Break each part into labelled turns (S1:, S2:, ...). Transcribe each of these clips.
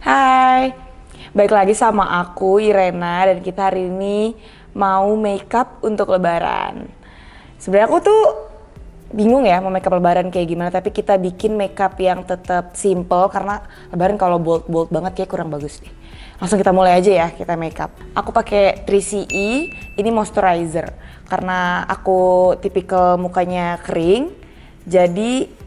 S1: Hai, balik lagi sama aku Irena dan kita hari ini mau makeup untuk lebaran. Sebenarnya aku tuh bingung ya mau makeup lebaran kayak gimana, tapi kita bikin makeup yang tetap simple karena lebaran kalau bold banget kayak kurang bagus deh. Langsung kita mulai aja ya, kita makeup. Aku pakai 3CE, ini moisturizer karena aku tipikal mukanya kering, jadi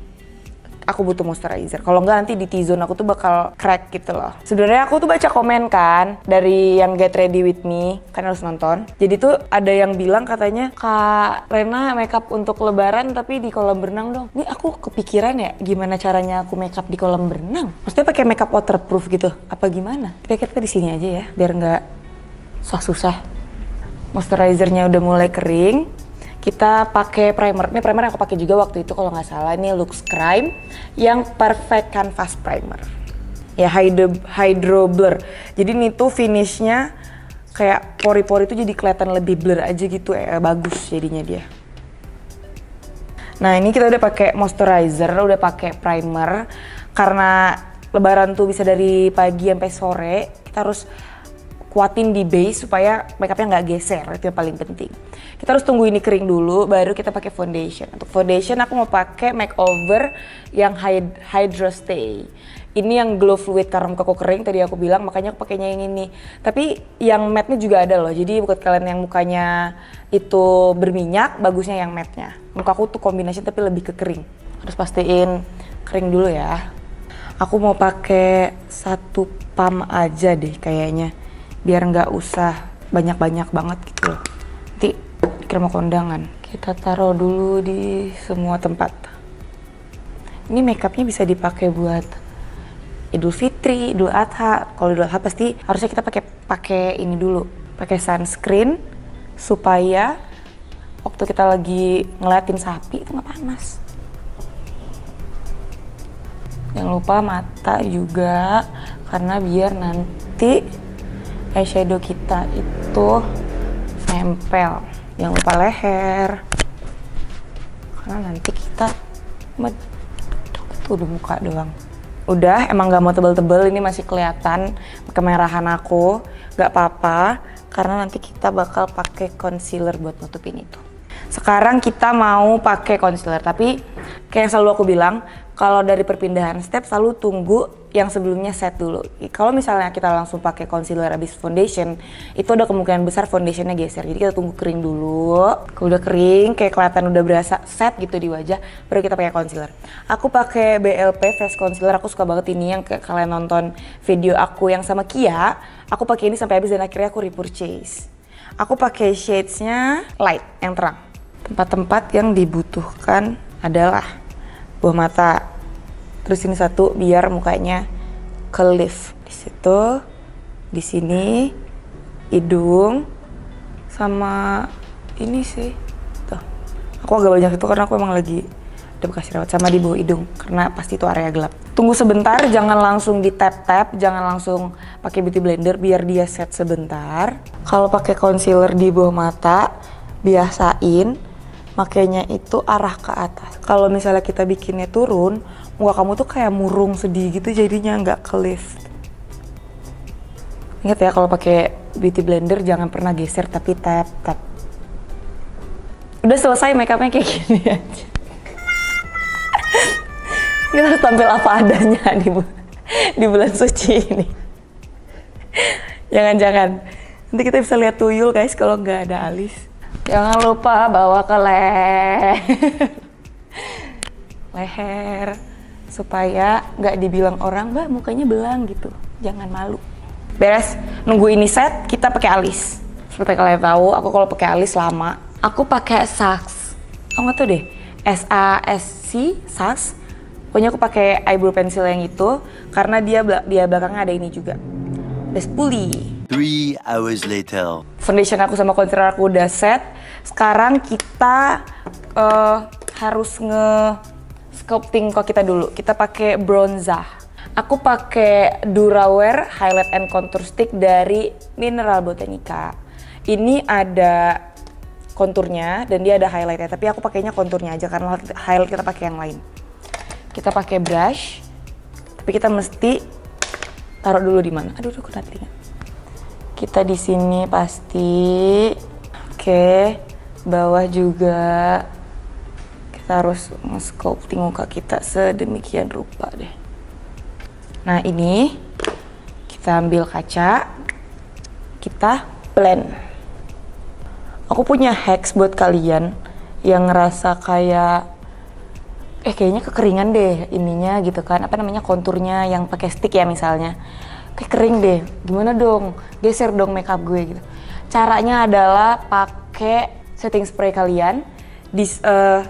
S1: aku butuh moisturizer. Kalau enggak nanti di T-zone aku tuh bakal crack gitu loh. Sebenarnya aku tuh baca komen kan dari yang Get Ready With Me, kan harus nonton. Jadi tuh ada yang bilang katanya, Kak Rena makeup untuk lebaran tapi di kolam berenang dong. Ini aku kepikiran ya gimana caranya aku makeup di kolam berenang. Maksudnya pakai makeup waterproof gitu? Apa gimana? Tapi kita di sini aja ya, biar nggak susah-susah. Moisturizernya udah mulai kering. Kita pakai primer. Ini primer yang aku pakai juga waktu itu kalau nggak salah. Ini Lux Crime yang Perfect Canvas Primer. Ya Hydro Blur. Jadi ini tuh finishnya kayak pori-pori itu jadi kelihatan lebih blur aja gitu. Bagus jadinya dia. Nah ini kita udah pakai moisturizer, udah pakai primer. Karena lebaran tuh bisa dari pagi sampai sore. Kita harus kuatin di base supaya makeupnya nggak geser, itu yang paling penting. Kita harus tunggu ini kering dulu, baru kita pakai foundation. Untuk foundation aku mau pakai makeover yang Hydro Stay. Ini yang glow fluid karena mukaku kering tadi aku bilang, makanya aku pakainya yang ini. Tapi yang matte-nya juga ada loh, jadi buat kalian yang mukanya itu berminyak, bagusnya yang matte-nya. Mukaku tuh combination tapi lebih ke kering. Harus pastiin kering dulu ya. Aku mau pakai satu pump aja deh kayaknya. Biar nggak usah banyak-banyak banget gitu loh. Nanti dikira mau kondangan. Kita taruh dulu di semua tempat. Ini makeupnya bisa dipakai buat Idul Fitri, Idul Adha. Kalau Idul Adha pasti harusnya kita pakai ini dulu. Pakai sunscreen supaya waktu kita lagi ngeliatin sapi itu nggak panas. Jangan lupa mata juga karena biar nanti eyeshadow kita itu nempel. Jangan lupa leher karena nanti kita tuh udah muka doang. Udah, emang gak mau tebel-tebel, ini masih kelihatan kemerahan aku. Gak apa-apa karena nanti kita bakal pakai concealer buat nutupin itu. Sekarang kita mau pakai concealer, tapi kayak yang selalu aku bilang, kalau dari perpindahan step selalu tunggu yang sebelumnya set dulu. Kalau misalnya kita langsung pakai concealer habis foundation, itu ada kemungkinan besar foundationnya geser. Jadi kita tunggu kering dulu. Kalau udah kering, kayak kelihatan udah berasa set gitu di wajah, baru kita pakai concealer. Aku pakai BLP Fresh Concealer. Aku suka banget ini yang kalian nonton video aku yang sama Kia. Aku pakai ini sampai habis dan akhirnya aku repurchase. Aku pakai shades-nya light, yang terang. Tempat-tempat yang dibutuhkan adalah buah mata. Terus ini satu biar mukanya ke lift. Di situ, di sini, hidung, sama ini sih. Tuh. Aku agak banyak itu karena aku emang lagi ada bekas jerawat, sama di bawah hidung karena pasti itu area gelap. Tunggu sebentar, jangan langsung di tap-tap, jangan langsung pakai beauty blender biar dia set sebentar. Kalau pakai concealer di bawah mata, biasain makanya itu arah ke atas. Kalau misalnya kita bikinnya turun, muka kamu tuh kayak murung sedih gitu, jadinya nggak ke lift. Ingat ya, kalau pakai beauty blender jangan pernah geser tapi tap. Udah selesai makeupnya kayak gini aja. Kita harus tampil apa adanya di bulan suci ini. Jangan-jangan nanti kita bisa lihat tuyul guys kalau nggak ada alis. Jangan lupa bawa ke leher supaya nggak dibilang orang, Mbak mukanya belang gitu. Jangan malu. Beres, nunggu ini set, kita pakai alis. Seperti kalian tahu, aku kalau pakai alis lama. Aku pakai Sax. Aku nggak tahu deh, SASC, Sax. Pokoknya aku pakai eyebrow pencil yang itu karena dia belakangnya ada ini juga. Despuli.
S2: 3 hours later.
S1: Foundation aku sama concealer aku udah set. Sekarang kita harus nge-sculpting kok kita dulu. Kita pakai bronzer. Aku pakai Durawear Highlight and Contour Stick dari Mineral Botanica. Ini ada konturnya dan dia ada highlightnya. Tapi aku pakainya konturnya aja karena highlight kita pakai yang lain. Kita pakai brush. Tapi kita mesti Taruh dulu di mana? Aduh, kena telinga. Kita di sini pasti. Oke, bawah juga. Kita harus nge-sculpting muka kita sedemikian rupa deh. Nah, ini kita ambil kaca, kita blend. Aku punya hacks buat kalian yang ngerasa kayak kayaknya kekeringan deh ininya gitu kan, apa namanya, konturnya yang pakai stick ya misalnya. Kayak kering deh, gimana dong? Geser dong makeup gue gitu. Caranya adalah pakai setting spray kalian,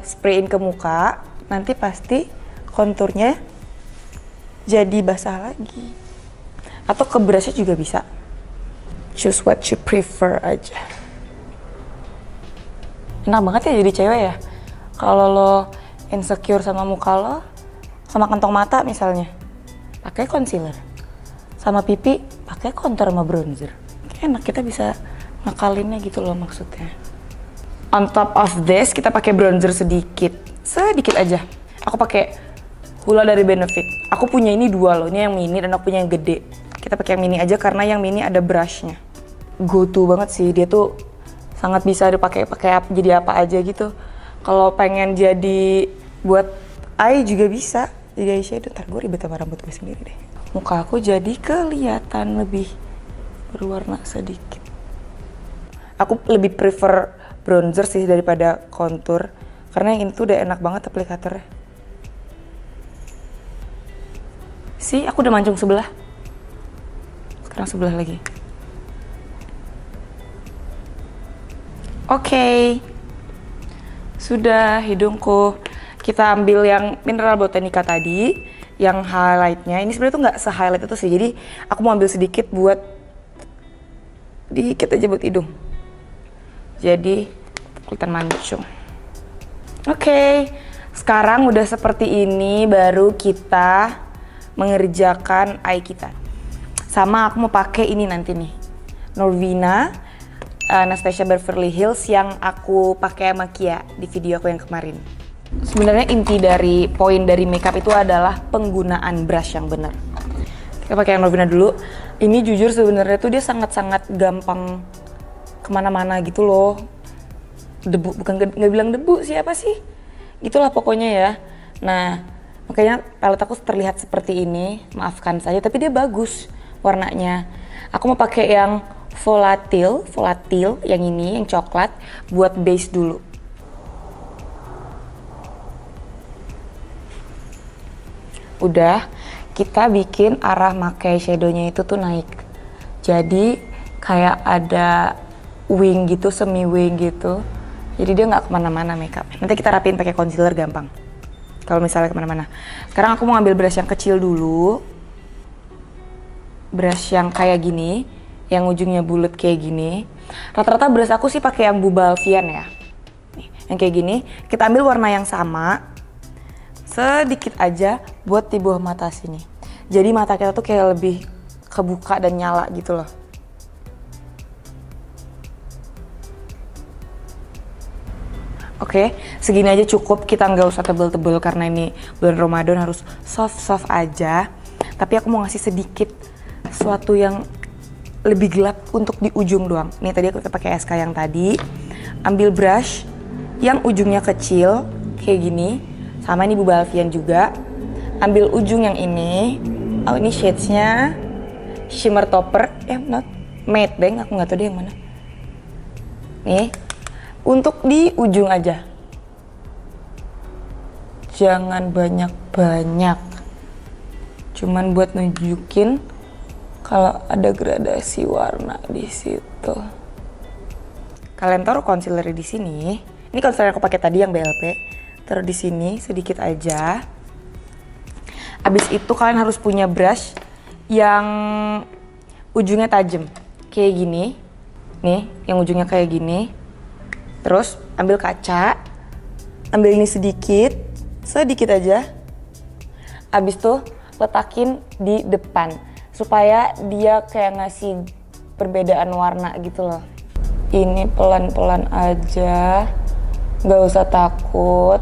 S1: sprayin ke muka, nanti pasti konturnya jadi basah lagi. Atau ke brushnya juga bisa. Choose what you prefer aja. Enak banget ya jadi cewek ya. Kalau lo insecure sama muka lo, sama kantong mata misalnya, pakai concealer. Sama pipi, pakai contour sama bronzer. Enak, kita bisa ngakalinnya gitu loh maksudnya. On top of this, kita pakai bronzer sedikit aja. Aku pakai Hoola dari Benefit. Aku punya ini 2 loh, ini yang mini dan aku punya yang gede. Kita pakai yang mini aja karena yang mini ada brushnya. Go to banget sih, dia tuh sangat bisa dipakai jadi apa aja gitu. Kalau pengen jadi buat eye juga bisa, jadi eyeshadow. Ntar gue ribet sama rambut gue sendiri deh. Muka aku jadi kelihatan lebih berwarna sedikit. Aku lebih prefer bronzer sih daripada contour, karena yang ini tuh udah enak banget aplikatornya. Sih, aku udah mancung sebelah. Sekarang sebelah lagi. Oke. Sudah hidungku. Kita ambil yang Mineral Botanica tadi, yang highlightnya. Ini sebenarnya tuh nggak se-highlight itu sih, jadi aku mau ambil sedikit dikit aja buat hidung. Jadi kelihatan mancung. Oke, sekarang udah seperti ini, baru kita mengerjakan eye kita. Sama aku mau pakai ini nanti nih, Norvina Anastasia Beverly Hills yang aku pakai sama Kia di video aku yang kemarin. Sebenarnya inti dari poin dari makeup itu adalah penggunaan brush yang benar. Kita pakai yang Norvina dulu. Ini jujur sebenarnya tuh dia sangat-sangat gampang kemana-mana gitu loh. Debu, bukan nggak bilang debu, siapa sih? Gitulah pokoknya ya. Nah, makanya palette aku terlihat seperti ini, maafkan saja, tapi dia bagus warnanya. Aku mau pakai yang volatile yang ini, yang coklat, buat base dulu. Udah, kita bikin arah pakai shadownya itu tuh naik. Jadi kayak ada wing gitu, semi wing gitu. Jadi dia nggak kemana-mana makeup. Nanti kita rapiin pakai concealer gampang. Kalau misalnya kemana-mana. Sekarang aku mau ambil brush yang kecil dulu. Brush yang kayak gini, yang ujungnya bulat kayak gini. Rata-rata brush aku sih pakai yang Bubalvian ya. Nih, yang kayak gini. Kita ambil warna yang sama, sedikit aja buat di bawah mata sini. Jadi mata kita tuh kayak lebih kebuka dan nyala gitu loh. Oke, segini aja cukup, kita nggak usah tebel-tebel karena ini bulan Ramadan, harus soft-soft aja. Tapi aku mau ngasih sedikit sesuatu yang lebih gelap untuk di ujung doang. Nih tadi aku pakai SK yang tadi. Ambil brush yang ujungnya kecil kayak gini, sama ini Bubalvian juga. Ambil ujung yang ini. Oh, ini shadesnya Shimmer Topper, not matte deng, aku nggak tahu deh yang mana. Nih. Untuk di ujung aja, jangan banyak-banyak, cuman buat nunjukin kalau ada gradasi warna di situ. Kalian taruh concealer di sini. Ini concealer aku pakai tadi yang BLP. Taruh di sini sedikit aja. Abis itu kalian harus punya brush yang ujungnya tajam, kayak gini. Nih, yang ujungnya kayak gini. Terus ambil kaca, ambil ini sedikit aja. Abis tuh letakin di depan supaya dia kayak ngasih perbedaan warna gitu loh. Ini pelan-pelan aja, nggak usah takut,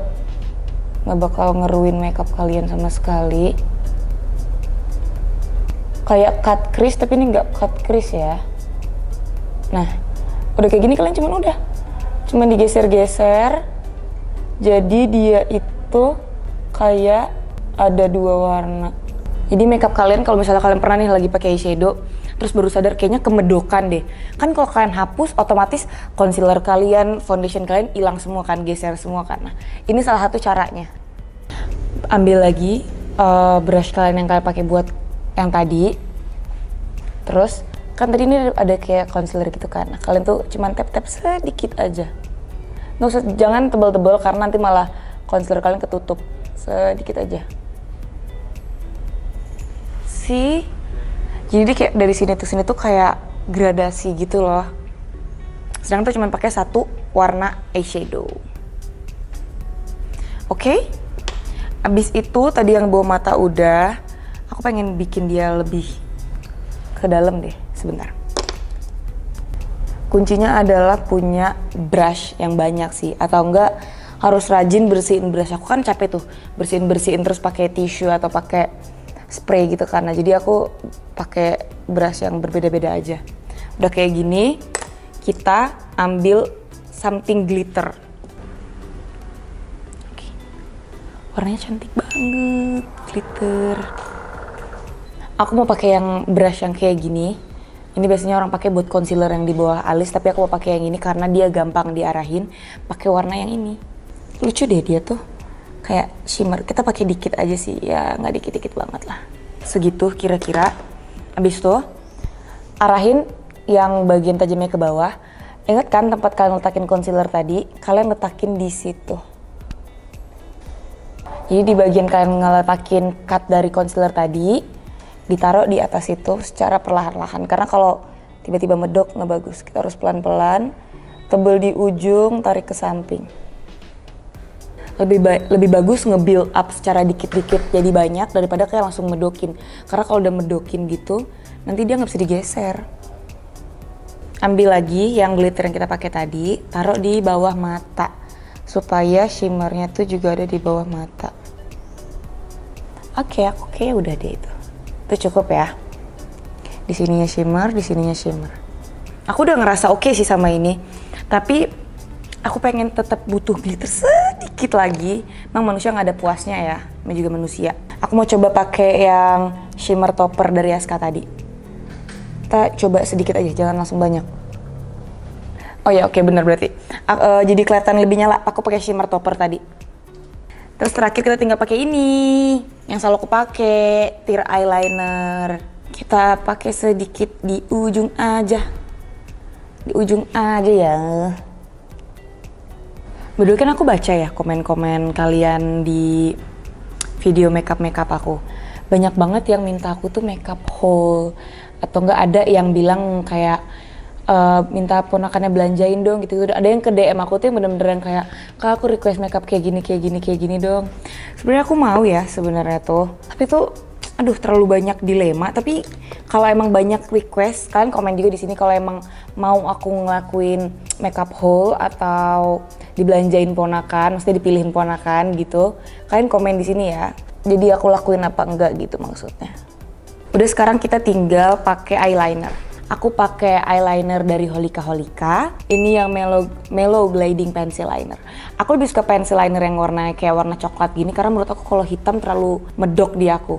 S1: nggak bakal ngeruin makeup kalian sama sekali. kayak cut crease, tapi ini nggak cut crease ya. Nah, udah kayak gini kalian cuman digeser-geser. Jadi dia itu kayak ada 2 warna. Jadi makeup kalian kalau misalnya kalian pernah nih lagi pakai eyeshadow, terus baru sadar kayaknya kemedokan deh. Kan kalau kalian hapus, otomatis concealer kalian, foundation kalian hilang semua kan, geser semua kan. Nah, ini salah satu caranya. Ambil lagi brush kalian yang kalian pakai buat yang tadi. Terus kan tadi ini ada kayak concealer gitu kan. Nah, kalian tuh cuman tap-tap sedikit aja. Nggak usah, jangan tebal-tebal karena nanti malah concealer kalian ketutup. Sedikit aja. Jadi kayak dari sini ke sini tuh kayak gradasi gitu loh. Sedangkan tuh cuma pakai 1 warna eyeshadow. Oke? Abis itu tadi yang bawah mata udah, aku pengen bikin dia lebih ke dalam deh, sebentar. Kuncinya adalah punya brush yang banyak sih, atau enggak harus rajin bersihin brush. Aku kan capek tuh bersihin terus pakai tisu atau pakai spray gitu karena jadi aku pakai brush yang berbeda-beda aja. Udah kayak gini, kita ambil something glitter. Oke. Warnanya cantik banget, glitter. Aku mau pakai yang brush yang kayak gini. Ini biasanya orang pakai buat concealer yang di bawah alis, tapi aku mau pakai yang ini karena dia gampang diarahin. Pakai warna yang ini. Lucu deh dia tuh. Kayak shimmer, kita pakai dikit aja sih, ya nggak dikit-dikit banget lah. Segitu kira-kira. Abis itu, arahin yang bagian tajamnya ke bawah. Ingat kan tempat kalian letakin concealer tadi, kalian letakin di situ. Jadi di bagian kalian ngeletakin cut dari concealer tadi, ditaruh di atas itu secara perlahan-lahan. Karena kalau tiba-tiba medok nggak bagus, kita harus pelan-pelan, tebel di ujung, tarik ke samping. Lebih bagus nge-build up secara dikit-dikit jadi banyak daripada kayak langsung medokin. Karena kalau udah medokin gitu, nanti dia nggak bisa digeser. Ambil lagi yang glitter yang kita pakai tadi, taruh di bawah mata supaya shimmernya tuh juga ada di bawah mata. Oke, aku kayak udah deh itu. Itu cukup ya. Di sininya shimmer, di sininya shimmer. Aku udah ngerasa oke sih sama ini, tapi aku pengen tetap butuh glitter sedikit lagi. Memang manusia nggak ada puasnya ya, ini juga manusia. Aku mau coba pakai yang shimmer topper dari Aska tadi. Kita coba sedikit aja, jangan langsung banyak. Oh ya, oke, bener berarti. Jadi kelihatan lebih nyala. Aku pakai shimmer topper tadi. Terus terakhir kita tinggal pakai ini, yang selalu aku pakai, tear eyeliner. Kita pakai sedikit di ujung aja. Di ujung aja ya. Dulu kan aku baca ya komen-komen kalian di video makeup aku. Banyak banget yang minta aku tuh makeup haul. Atau enggak ada yang bilang kayak minta ponakannya belanjain dong gitu. Ada yang ke DM aku tuh yang bener-bener kayak, Kak aku request makeup kayak gini dong. Sebenarnya aku mau ya sebenarnya tuh. Tapi tuh aduh terlalu banyak dilema. Tapi kalau emang banyak request, kalian komen juga di sini kalau emang mau aku ngelakuin makeup haul atau dibelanjain ponakan, maksudnya dipilihin ponakan gitu. Kalian komen di sini ya. Jadi aku lakuin apa enggak gitu maksudnya. Udah sekarang kita tinggal pakai eyeliner. Aku pakai eyeliner dari Holika. Ini yang Mellow Gliding Pencil Liner. Aku lebih suka pencil liner yang warnanya kayak warna coklat gini karena menurut aku kalau hitam terlalu medok di aku.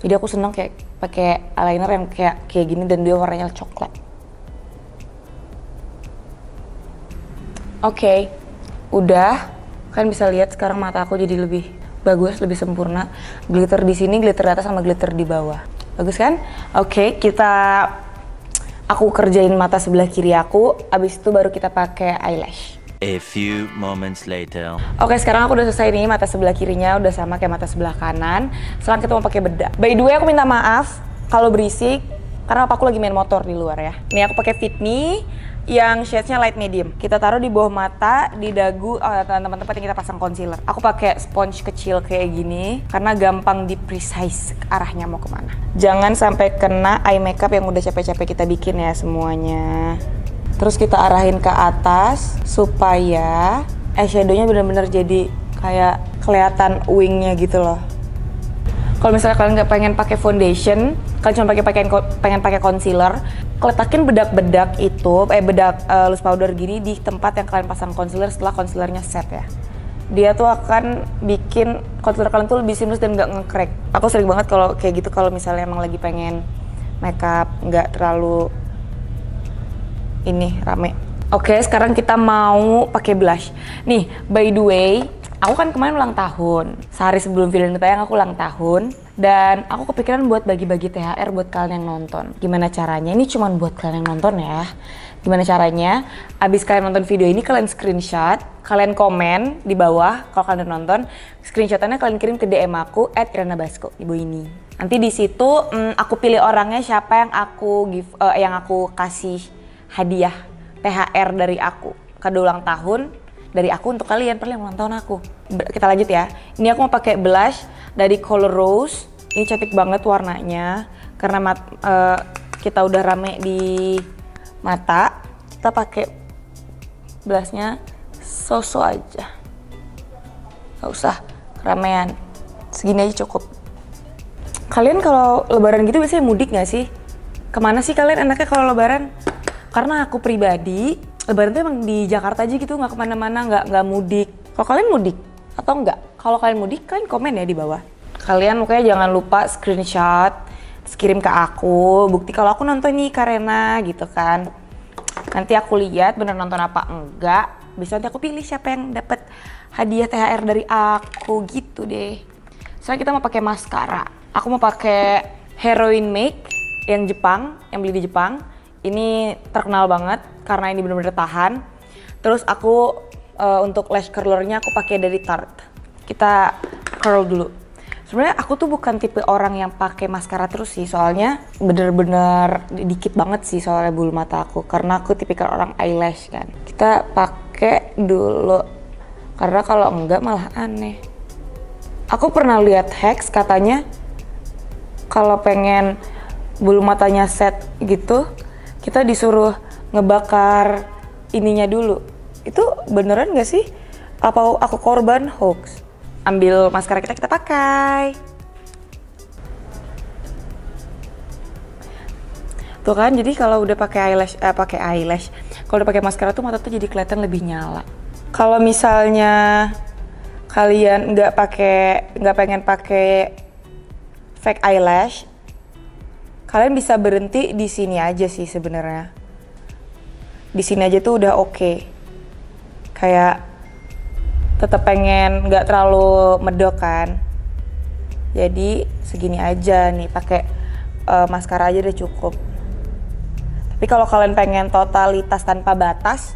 S1: Jadi aku seneng kayak pakai eyeliner yang kayak gini dan dia warnanya coklat. Oke, udah. Kalian bisa lihat sekarang mata aku jadi lebih bagus, lebih sempurna. Glitter di sini, glitter di atas sama glitter di bawah. Bagus kan? Oke, aku kerjain mata sebelah kiri aku, abis itu baru kita pakai eyelash.
S2: A few moments later.
S1: Oke, sekarang aku udah selesai nih, mata sebelah kirinya udah sama kayak mata sebelah kanan. Sekarang kita mau pakai bedak. By the way, aku minta maaf kalau berisik karena aku lagi main motor di luar ya. Nih aku pakai Fit Me yang shade-nya light medium. Kita taruh di bawah mata, di dagu, teman-teman yang kita pasang concealer. Aku pakai sponge kecil kayak gini karena gampang di precise arahnya mau kemana. Jangan sampai kena eye makeup yang udah capek-capek kita bikin ya semuanya. Terus kita arahin ke atas supaya eyeshadow-nya benar-benar jadi kayak kelihatan wingnya gitu loh. Kalau misalnya kalian nggak pengen pakai foundation, kalian cuma pengen pakai concealer, letakin bedak-bedak itu, bedak loose powder gini di tempat yang kalian pasang concealer setelah concealernya set ya. Dia tuh akan bikin concealer kalian tuh lebih seamless dan nggak nge-crack. Aku sering banget kalau kayak gitu kalau misalnya emang lagi pengen makeup nggak terlalu ini rame. Oke, sekarang kita mau pakai blush. Nih, by the way, aku kan kemarin ulang tahun. Sehari sebelum video ini tayang aku ulang tahun. Dan aku kepikiran buat bagi-bagi THR buat kalian yang nonton. Gimana caranya? Ini cuma buat kalian yang nonton ya. Gimana caranya? Abis kalian nonton video ini, kalian screenshot, kalian komen di bawah kalau kalian nonton. Screenshotannya kalian kirim ke DM aku @iranabasco, ibu ini. Nanti di situ aku pilih orangnya siapa yang aku kasih hadiah THR dari aku. Kado ulang tahun dari aku untuk kalian, padahal yang ulang tahun aku. Kita lanjut ya. Ini aku mau pakai blush dari Color Rose. Ini cantik banget warnanya karena kita udah rame di mata. Kita pakai blushnya so-so aja, gak usah ramean, segini aja cukup. Kalian kalau lebaran gitu biasanya mudik gak sih? Kemana sih kalian enaknya kalau lebaran? Karena aku pribadi lebaran tuh emang di Jakarta aja gitu, nggak kemana-mana, nggak mudik. Kalau kalian mudik atau enggak? Kalau kalian mudik, kalian komen ya di bawah. Kalian makanya jangan lupa screenshot, kirim ke aku, bukti kalau aku nonton nih Karena gitu kan. Nanti aku lihat bener nonton apa enggak, bisa nanti aku pilih siapa yang dapat hadiah THR dari aku gitu deh. Sekarang kita mau pakai maskara. Aku mau pakai Heroin Make yang Jepang, yang beli di Jepang. Ini terkenal banget karena ini bener-bener tahan. Terus aku untuk lash curlernya aku pakai dari Tarte. Kita curl dulu. Sebenarnya aku tuh bukan tipe orang yang pakai maskara terus sih, soalnya bener-bener dikit banget sih soalnya bulu mata aku, karena aku tipikal orang eyelash kan. Kita pakai dulu, karena kalau enggak malah aneh. Aku pernah lihat hacks katanya kalau pengen bulu matanya set gitu, kita disuruh ngebakar ininya dulu. Itu beneran gak sih? Apa aku korban hoax? Ambil maskara kita pakai. Tuh kan, jadi kalau udah pakai eyelash, kalau udah pakai maskara tuh mata tuh jadi kelihatan lebih nyala. Kalau misalnya kalian nggak pengen pakai fake eyelash, kalian bisa berhenti di sini aja sih sebenarnya. Di sini aja tuh udah oke. Kayak tetap pengen nggak terlalu medok kan, jadi segini aja nih, pakai maskara aja udah cukup. Tapi kalau kalian pengen totalitas tanpa batas,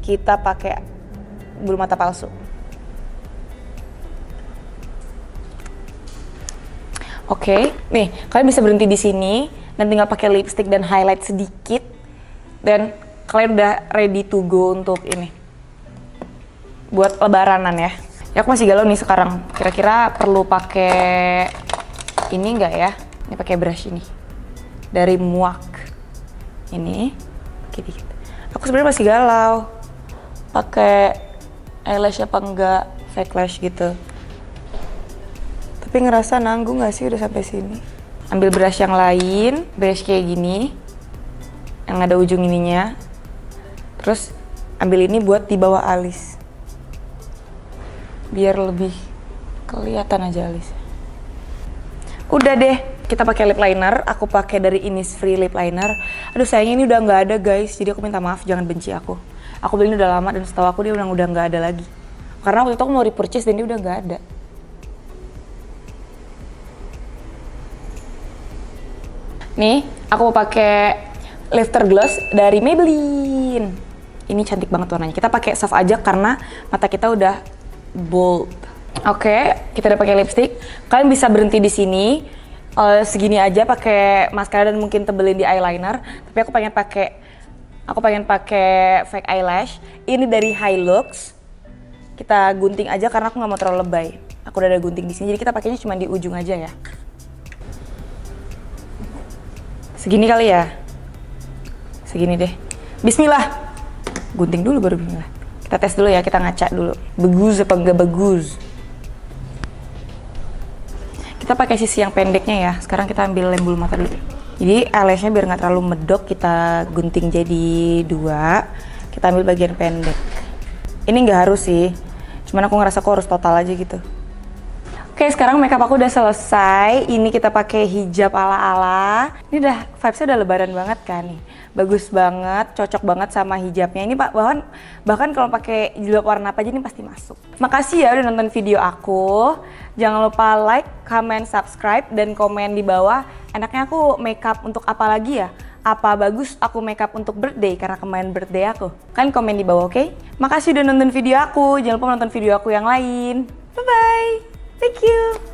S1: kita pakai bulu mata palsu. Oke, nih kalian bisa berhenti di sini dan tinggal pakai lipstick dan highlight sedikit, dan kalian udah ready to go untuk ini. Buat lebaranan ya. Ya aku masih galau nih sekarang. Kira-kira perlu pakai ini enggak ya? Ini pakai brush ini. Dari Muak. Ini pakai dikit. Aku sebenarnya masih galau. Pakai eyelash apa enggak, fake lash gitu. Tapi ngerasa nanggung gak sih udah sampai sini. Ambil brush yang lain, brush kayak gini. Yang ada ujung ininya. Terus ambil ini buat di bawah alis. Biar lebih kelihatan aja alisnya. Udah deh, kita pakai lip liner. Aku pakai dari Innisfree lip liner. Aduh sayangnya ini udah nggak ada guys, jadi aku minta maaf, jangan benci aku. Aku beli ini udah lama dan setahu aku dia udah nggak ada lagi. Karena waktu itu aku mau repurchase dan dia udah nggak ada. Nih, aku mau pakai lifter gloss dari Maybelline. Ini cantik banget warnanya. Kita pakai soft aja karena mata kita udah bold. Oke, kita udah pakai lipstick. Kalian bisa berhenti di sini, segini aja pakai maskara dan mungkin tebelin di eyeliner. Tapi aku pengen pakai fake eyelash. Ini dari Hilux. Kita gunting aja karena aku nggak mau terlalu lebay. Aku udah ada gunting di sini, jadi kita pakainya cuma di ujung aja ya. Segini kali ya. Segini deh. Bismillah. Gunting dulu baru bismillah. Kita tes dulu ya, kita ngaca dulu. Bagus apa enggak bagus. Kita Kita pakai sisi yang pendeknya ya. Sekarang kita ambil lem bulu mata dulu. Jadi eyelashnya biar nggak terlalu medok, kita gunting jadi 2. Kita ambil bagian pendek. Ini nggak harus sih, cuman aku ngerasa aku harus total aja gitu. Oke, sekarang makeup aku udah selesai. Ini kita pakai hijab ala-ala. Ini udah vibes-nya udah lebaran banget kan nih. Bagus banget, cocok banget sama hijabnya. Ini bahkan kalau pakai jilbab warna apa aja ini pasti masuk. Makasih ya udah nonton video aku. Jangan lupa like, comment, subscribe, dan komen di bawah. Enaknya aku makeup untuk apa lagi ya? Apa bagus aku makeup untuk birthday karena kemarin birthday aku? Kan komen di bawah, oke? Makasih udah nonton video aku. Jangan lupa nonton video aku yang lain. Bye-bye! Thank you!